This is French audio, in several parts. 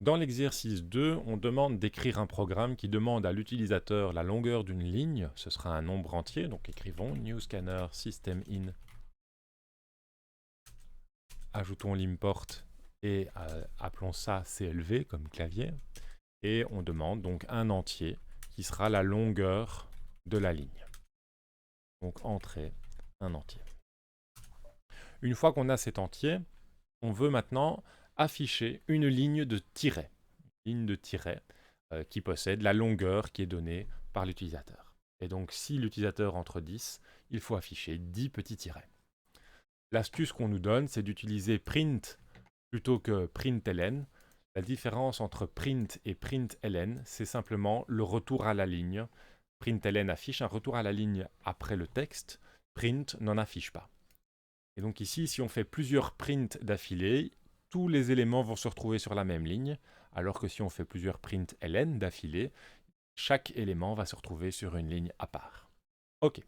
Dans l'exercice 2, on demande d'écrire un programme qui demande à l'utilisateur la longueur d'une ligne. Ce sera un nombre entier, donc écrivons new scanner system in, ajoutons l'import et appelons ça CLV comme clavier. Et on demande donc un entier qui sera la longueur de la ligne. Donc entrée, un entier. Une fois qu'on a cet entier, on veut maintenant afficher une ligne de tiret. Ligne de tiret qui possède la longueur qui est donnée par l'utilisateur. Et donc si l'utilisateur entre 10, il faut afficher 10 petits tirets. L'astuce qu'on nous donne, c'est d'utiliser print plutôt que println. La différence entre print et println, c'est simplement le retour à la ligne. Println affiche un retour à la ligne après le texte, print n'en affiche pas. Et donc ici, si on fait plusieurs prints d'affilée, tous les éléments vont se retrouver sur la même ligne, alors que si on fait plusieurs println d'affilée, chaque élément va se retrouver sur une ligne à part. Ok.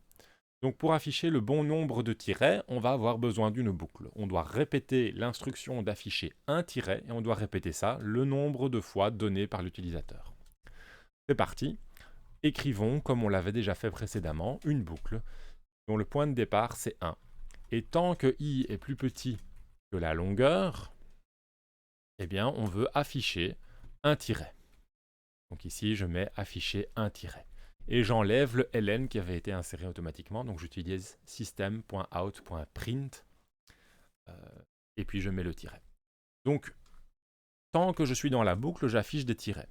Donc pour afficher le bon nombre de tirets, on va avoir besoin d'une boucle. On doit répéter l'instruction d'afficher un tiret et on doit répéter ça le nombre de fois donné par l'utilisateur. C'est parti. Écrivons, comme on l'avait déjà fait précédemment, une boucle dont le point de départ c'est 1. Et tant que i est plus petit que la longueur, eh bien on veut afficher un tiret. Donc ici je mets afficher un tiret. Et j'enlève le ln qui avait été inséré automatiquement, donc j'utilise system.out.print et puis je mets le tiret. Donc tant que je suis dans la boucle, j'affiche des tirets.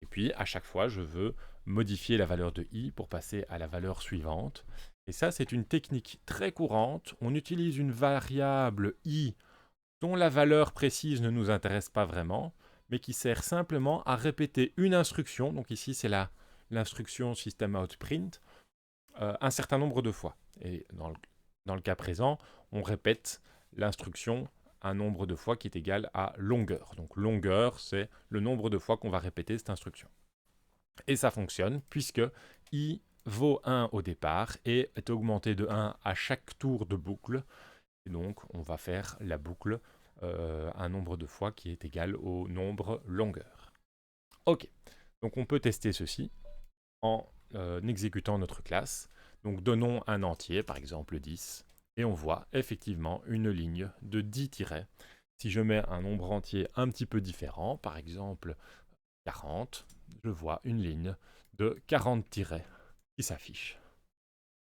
Et puis à chaque fois, je veux modifier la valeur de i pour passer à la valeur suivante. Et ça, c'est une technique très courante. On utilise une variable i dont la valeur précise ne nous intéresse pas vraiment, mais qui sert simplement à répéter une instruction. Donc ici, c'est l'instruction system.out.print un certain nombre de fois. Et dans le cas présent, on répète l'instruction un nombre de fois qui est égal à longueur. Donc longueur, c'est le nombre de fois qu'on va répéter cette instruction. Et ça fonctionne puisque i vaut 1 au départ et est augmenté de 1 à chaque tour de boucle. Et donc on va faire la boucle un nombre de fois qui est égal au nombre longueur. Ok, donc on peut tester ceci en exécutant notre classe. Donc donnons un entier, par exemple 10, et on voit effectivement une ligne de 10 tirets. Si je mets un nombre entier un petit peu différent, par exemple 40, je vois une ligne de 40 tirets qui s'affiche.